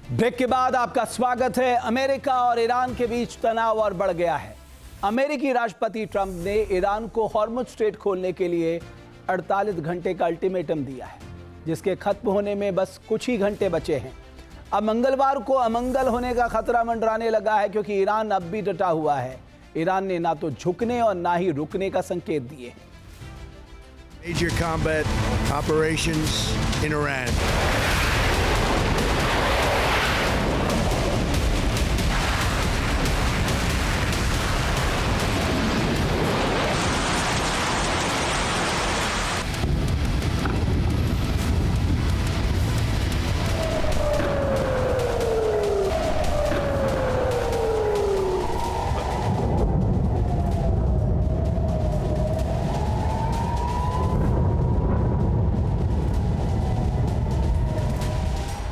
Break के बाद आपका स्वागत है। अमेरिका और ईरान के बीच तनाव और बढ़ गया है। अमेरिकी राष्ट्रपति ट्रंप ने ईरान को हॉर्मुज़ स्ट्रेट खोलने के लिए 48 घंटे का अल्टीमेटम दिया है, जिसके खत्म होने में बस कुछ ही घंटे बचे हैं। अब मंगलवार को अमंगल होने का खतरा मंडराने लगा है, क्योंकि ईरान अब भी डटा हुआ है। ईरान ने ना तो झुकने और ना ही रुकने का संकेत दिए हैं। Major combat operations in Iran.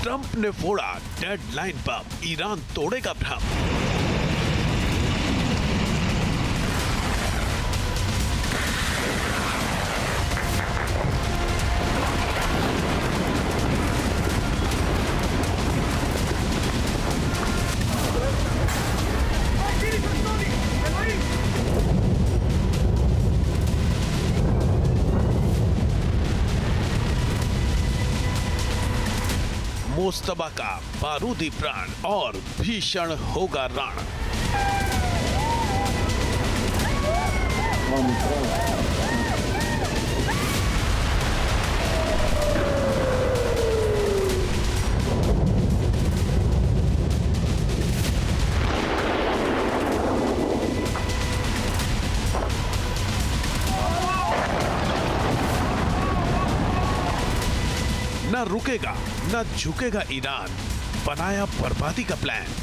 Trump ने फोड़ा डेडलाइन पर, ईरान तोड़ेगा भ्रम। मुस्तबा का बारूदी प्राण और भीषण होगा रण। न रुकेगा न झुकेगा ईरान, बनाया बर्बादी का प्लान।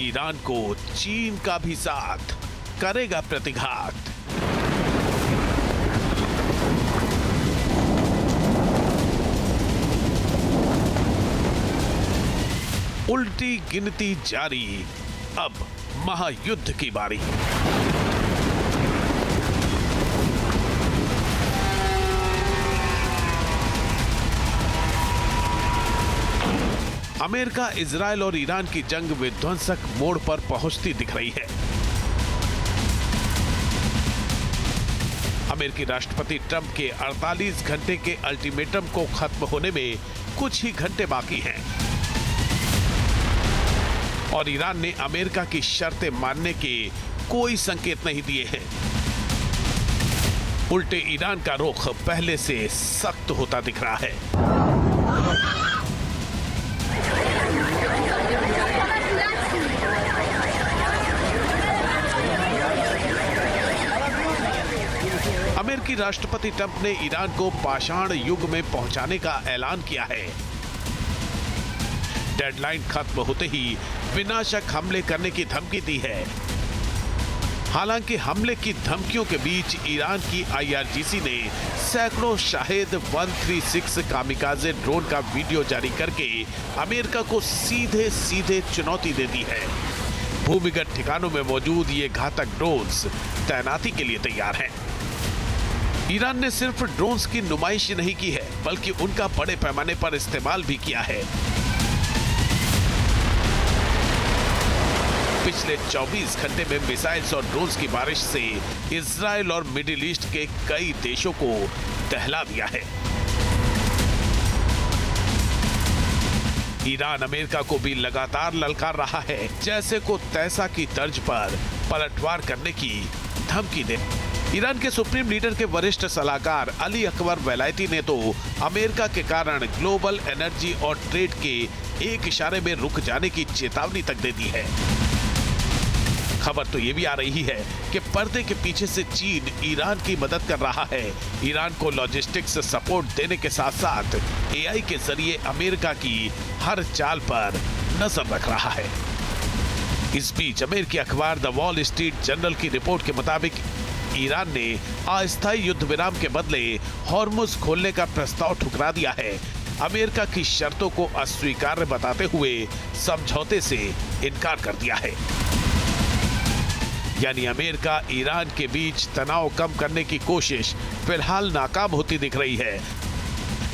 ईरान को चीन का भी साथ करेगा प्रतिघात। उल्टी गिनती जारी, अब महायुद्ध की बारी। अमेरिका, इजराइल और ईरान की जंग विध्वंसक मोड़ पर पहुंचती दिख रही है। अमेरिकी राष्ट्रपति ट्रंप के 48 घंटे के अल्टीमेटम को खत्म होने में कुछ ही घंटे बाकी हैं और ईरान ने अमेरिका की शर्तें मानने के कोई संकेत नहीं दिए हैं। उल्टे ईरान का रुख पहले से सख्त होता दिख रहा है। अमेरिकी राष्ट्रपति ट्रंप ने ईरान को पाषाण युग में पहुंचाने का ऐलान किया है। डेडलाइन खत्म होते ही विनाशक हमले करने की धमकी दी है। हालांकि हमले की धमकियों के बीच ईरान की IRGC ने सैकड़ों शाहेद 136 कामिकाज़े ड्रोन का वीडियो जारी करके अमेरिका को सीधे सीधे चुनौती दे दी है। भूमिगत ठिकानों में मौजूद ये घातक ड्रोन्स तैनाती के लिए तैयार हैं। ईरान ने सिर्फ ड्रोन्स की नुमाइश नहीं की है, बल्कि उनका बड़े पैमाने पर इस्तेमाल भी किया है। पिछले 24 घंटे में मिसाइल्स और ड्रोन्स की बारिश से इजराइल और मिडिल ईस्ट के कई देशों को दहला दिया है। ईरान अमेरिका को भी लगातार ललकार रहा है, जैसे को तैसा की तर्ज पर पलटवार करने की धमकी दे। ईरान के सुप्रीम लीडर के वरिष्ठ सलाहकार अली अकबर वेलायती ने तो अमेरिका के कारण ग्लोबल एनर्जी और ट्रेड के एक इशारे में रुक जाने की चेतावनी तक दे दी है। खबर तो ये भी आ रही है कि पर्दे के पीछे से चीन ईरान की मदद कर रहा है। ईरान को लॉजिस्टिक्स सपोर्ट देने के साथ साथ AI के जरिए अमेरिका की हर चाल पर नजर रख रहा है। इस बीच अमेरिकी अखबार द वॉल स्ट्रीट जर्नल की रिपोर्ट के मुताबिक ईरान ने अस्थायी युद्ध विराम के बदले हॉर्मुज खोलने का प्रस्ताव ठुकरा दिया है। अमेरिका की शर्तों को अस्वीकार्य बताते हुए समझौते से इनकार कर दिया है। यानी अमेरिका ईरान के बीच तनाव कम करने की कोशिश फिलहाल नाकाम होती दिख रही है।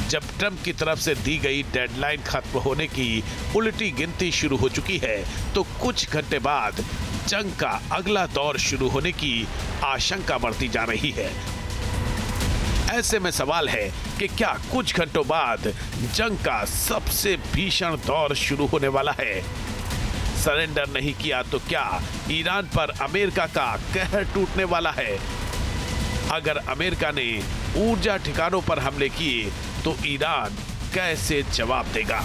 जब ट्रंप की तरफ से दी गई डेडलाइन खत्म होने की उल्टी गिनती शुरू हो चुकी है, तो कुछ घंटे बाद जंग का अगला दौर शुरू होने की आशंका बढ़ती जा रही है। ऐसे में सवाल है कि क्या कुछ घंटों बाद जंग का सबसे भीषण दौर शुरू होने वाला है? सरेंडर नहीं किया तो क्या ईरान पर अमेरिका का कहर टूटने वाला है? अगर अमेरिका ने ऊर्जा ठिकानों पर हमले किए तो ईरान कैसे जवाब देगा?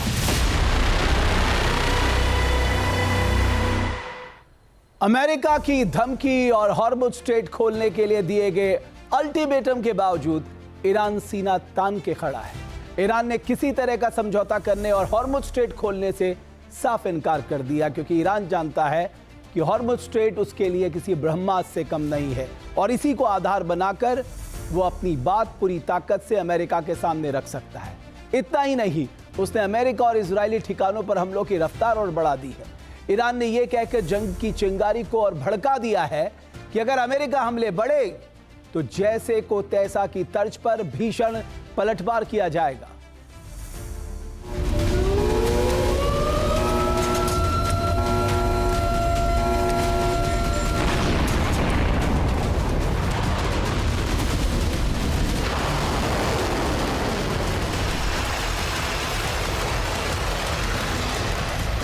अमेरिका की धमकी और हॉर्मुज स्ट्रेट खोलने के लिए दिए गए अल्टीमेटम के बावजूद ईरान सीना तान के खड़ा है। ईरान ने किसी तरह का समझौता करने और हॉर्मुज स्ट्रेट खोलने से साफ इनकार कर दिया, क्योंकि ईरान जानता है कि हॉर्मुज स्ट्रेट उसके लिए किसी ब्रह्मास्त्र से कम नहीं है और इसी को आधार बनाकर वो अपनी बात पूरी ताकत से अमेरिका के सामने रख सकता है। इतना ही नहीं, उसने अमेरिका और इजरायली ठिकानों पर हमलों की रफ्तार और बढ़ा दी है। ईरान ने यह कहकर जंग की चिंगारी को और भड़का दिया है कि अगर अमेरिका हमले बढ़े तो जैसे को तैसा की तर्ज पर भीषण पलटवार किया जाएगा।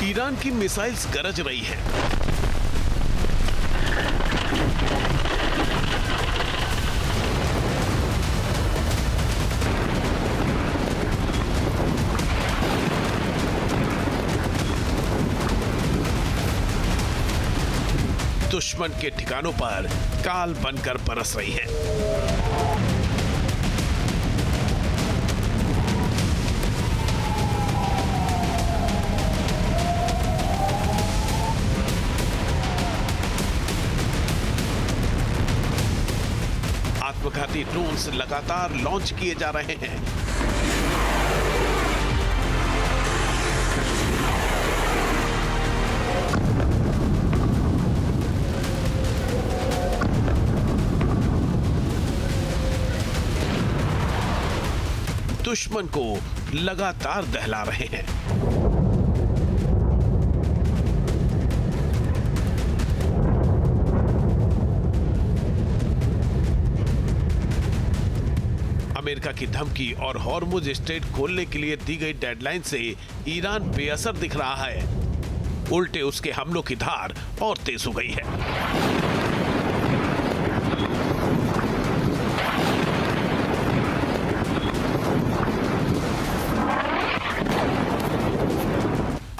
ईरान की मिसाइल्स गरज रही है। दुश्मन के ठिकानों पर काल बनकर बरस रही है। आत्मघाती ड्रोन्स लगातार लॉन्च किए जा रहे हैं। दुश्मन को लगातार दहला रहे हैं। अमेरिका की धमकी और हॉर्मुज स्ट्रेट खोलने के लिए दी गई डेडलाइन से ईरान बेअसर दिख रहा है। उल्टे उसके हमलों की धार और तेज हो गई है।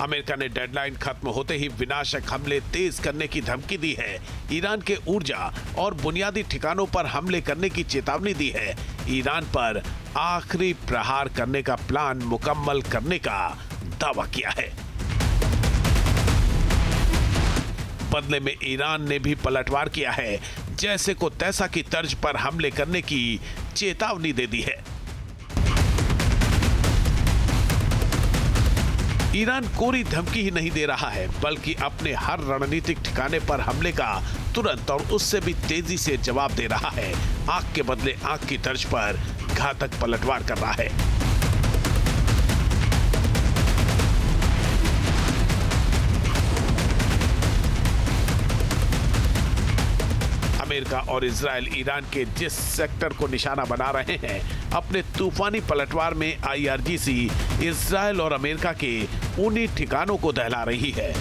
अमेरिका ने डेडलाइन खत्म होते ही विनाशक हमले तेज करने की धमकी दी है। ईरान के ऊर्जा और बुनियादी ठिकानों पर हमले करने की चेतावनी दी है। ईरान पर आखिरी प्रहार करने का प्लान मुकम्मल करने का दावा किया है। बदले में ईरान ने भी पलटवार किया है, जैसे को तैसा की तर्ज पर हमले करने की चेतावनी दे दी है। ईरान कोरी धमकी ही नहीं दे रहा है, बल्कि अपने हर रणनीतिक ठिकाने पर हमले का तुरंत और उससे भी तेजी से जवाब दे रहा है। आंख के बदले आंख की तर्ज पर घातक पलटवार कर रहा है। अमेरिका और इजराइल ईरान के जिस सेक्टर को निशाना बना रहे हैं, अपने तूफानी पलटवार में आईआरजीसी इजराइल और अमेरिका के उन्हीं ठिकानों को दहला रही है।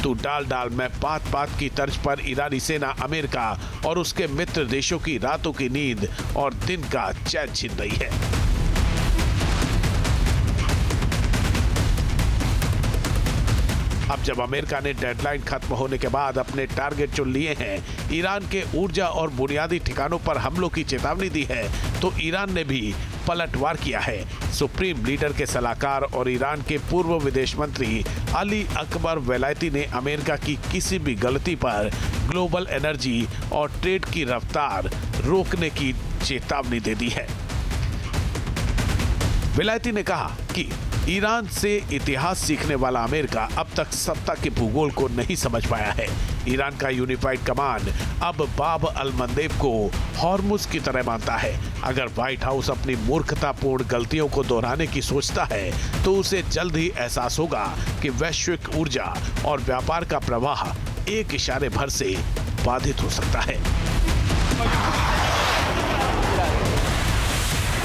तो डाल डाल में पात पात की तर्ज पर ईरानी सेना अमेरिका और उसके मित्र देशों की रातों की नींद और दिन का चैन छीन रही है। अब जब अमेरिका ने डेडलाइन खत्म होने के बाद अपने टारगेट चुन लिए हैं, ईरान के ऊर्जा और बुनियादी ठिकानों पर हमलों की चेतावनी दी है, तो ईरान ने भी पलटवार किया है। सुप्रीम लीडर के सलाहकार और ईरान के पूर्व विदेश मंत्री अली अकबर वेलायती ने अमेरिका की किसी भी गलती पर ग्लोबल एनर्जी और ट्रेड की रफ्तार रोकने की चेतावनी दे दी है। वेलायती ने कहा कि ईरान से इतिहास सीखने वाला अमेरिका अब तक सत्ता के भूगोल को नहीं समझ पाया है। ईरान का यूनिफाइड कमांड अब बाब अल मंदेब को हॉर्मुज की तरह मानता है। अगर व्हाइट हाउस अपनी मूर्खतापूर्ण गलतियों को दोहराने की सोचता है तो उसे जल्द ही एहसास होगा कि वैश्विक ऊर्जा और व्यापार का प्रवाह एक इशारे भर से बाधित हो सकता है।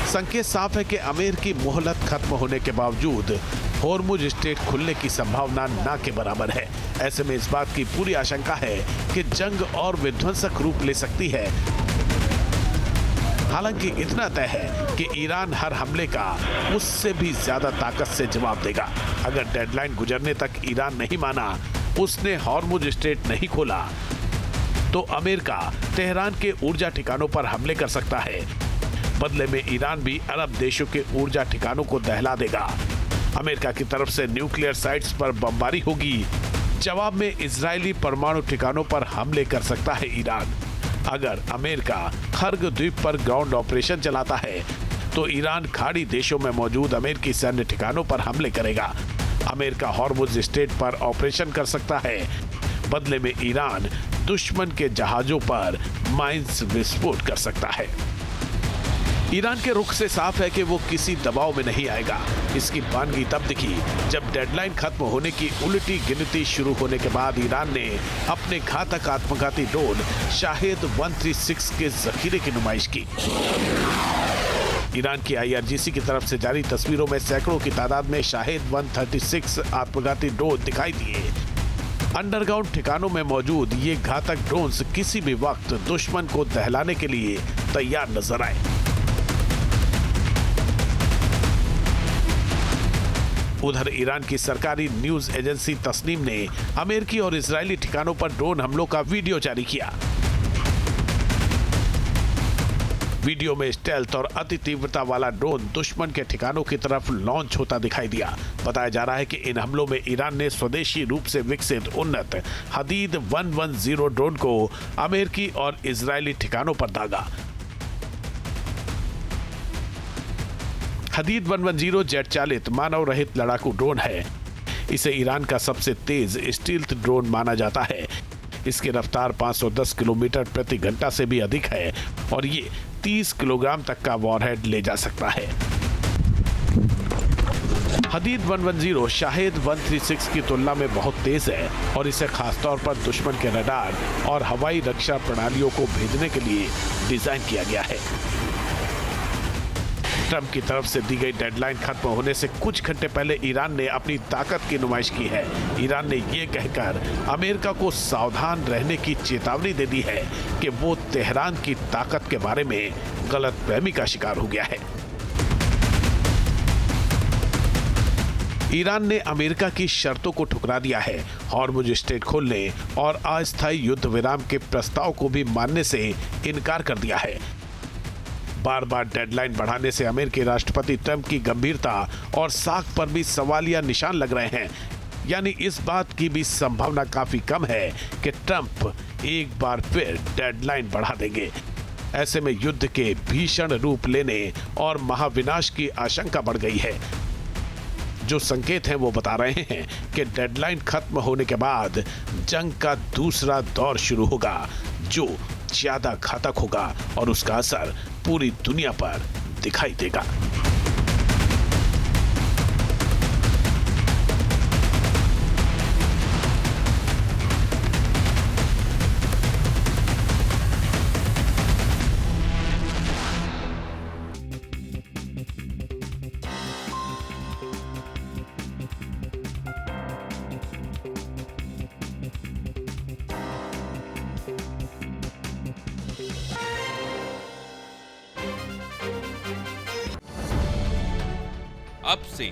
संकेत साफ है कि अमेरिकी मोहलत खत्म होने के बावजूद हॉर्मुज स्ट्रेट खुलने की संभावना ना के बराबर है। ऐसे में इस बात की पूरी आशंका है कि जंग और विध्वंसक रूप ले सकती है। हालांकि इतना तय है कि ईरान हर हमले का उससे भी ज्यादा ताकत से जवाब देगा। अगर डेडलाइन गुजरने तक ईरान नहीं माना, उसने हॉर्मुज स्ट्रेट नहीं खोला, तो अमेरिका तेहरान के ऊर्जा ठिकानों पर हमले कर सकता है। बदले में ईरान भी अरब देशों के ऊर्जा ठिकानों को दहला देगा। अमेरिका की तरफ से न्यूक्लियर साइट्स पर बमबारी होगी। जवाब में इजरायली परमाणु ठिकानों पर हमले कर सकता है ईरान। अगर अमेरिका खर्ग द्वीप पर ग्राउंड ऑपरेशन चलाता है तो ईरान खाड़ी देशों में मौजूद अमेरिकी सैन्य ठिकानों पर हमले करेगा। अमेरिका हॉर्मुज स्ट्रेट पर ऑपरेशन कर सकता है। बदले में ईरान दुश्मन के जहाजों पर माइंस विस्फोट कर सकता है। ईरान के रुख से साफ है कि वो किसी दबाव में नहीं आएगा। इसकी बानगी तब दिखी जब डेडलाइन खत्म होने की उल्टी गिनती शुरू होने के बाद ईरान ने अपने घातक आत्मघाती ड्रोन शाहेद 136 के जखीरे की नुमाइश की। ईरान की IRGC की तरफ से जारी तस्वीरों में सैकड़ों की तादाद में शाहेद 136 आत्मघाती ड्रोन दिखाई दिए। अंडरग्राउंड ठिकानों में मौजूद ये घातक ड्रोन्स किसी भी वक्त दुश्मन को दहलाने के लिए तैयार नजर आए। उधर ईरान की सरकारी न्यूज एजेंसी तस्नीम ने अमेरिकी और इजरायली ठिकानों पर ड्रोन हमलों का वीडियो जारी किया। वीडियो में स्टेल्थ और अति तीव्रता वाला ड्रोन दुश्मन के ठिकानों की तरफ लॉन्च होता दिखाई दिया। बताया जा रहा है कि इन हमलों में ईरान ने स्वदेशी रूप से विकसित उन्नत हदीद 110 ड्रोन को अमेरिकी और इजरायली ठिकानों पर दागा। हदीद 110 जेट चालित मानव रहित लड़ाकू ड्रोन है। इसे ईरान का सबसे तेज स्टील्थ ड्रोन माना जाता है। इसकी रफ्तार 510 किलोमीटर प्रति घंटा से भी अधिक है और ये 30 किलोग्राम तक का वॉरहेड ले जा सकता है। हदीद 110 शाहेद 136 की तुलना में बहुत तेज है और इसे खासतौर पर दुश्मन के रडार और हवाई रक्षा प्रणालियों को भेजने के लिए डिजाइन किया गया है। ट्रंप की तरफ से दी गई डेडलाइन खत्म होने से कुछ घंटे पहले ईरान ने अपनी ताकत की नुमाइश की है। ईरान ने ये कहकर अमेरिका को सावधान रहने की चेतावनी दे दी है कि वो तेहरान की ताकत के बारे में गलतफहमी का शिकार हो गया है। ईरान ने अमेरिका की शर्तों को ठुकरा दिया है। हॉर्मुज स्ट्रेट खोलने और अस्थायी युद्ध विराम के प्रस्ताव को भी मानने से इनकार कर दिया है। बार बार डेडलाइन बढ़ाने से अमेरिकी राष्ट्रपति ट्रंप की गंभीरता और साख पर भी सवालिया निशान लग रहे हैं। यानी इस बात की भी संभावना काफी कम है कि ट्रंप एक बार फिर डेडलाइन बढ़ा देंगे। ऐसे में युद्ध के भीषण रूप लेने और महाविनाश की आशंका बढ़ गई है। जो संकेत हैं वो बता रहे हैं कि डेडलाइन खत्म होने के बाद जंग का दूसरा दौर शुरू होगा, जो ज्यादा घातक होगा और उसका असर पूरी दुनिया पर दिखाई देगा। अब से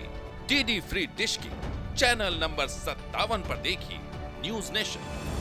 डीडी फ्री डिश की चैनल नंबर 57 पर देखिए न्यूज नेशन।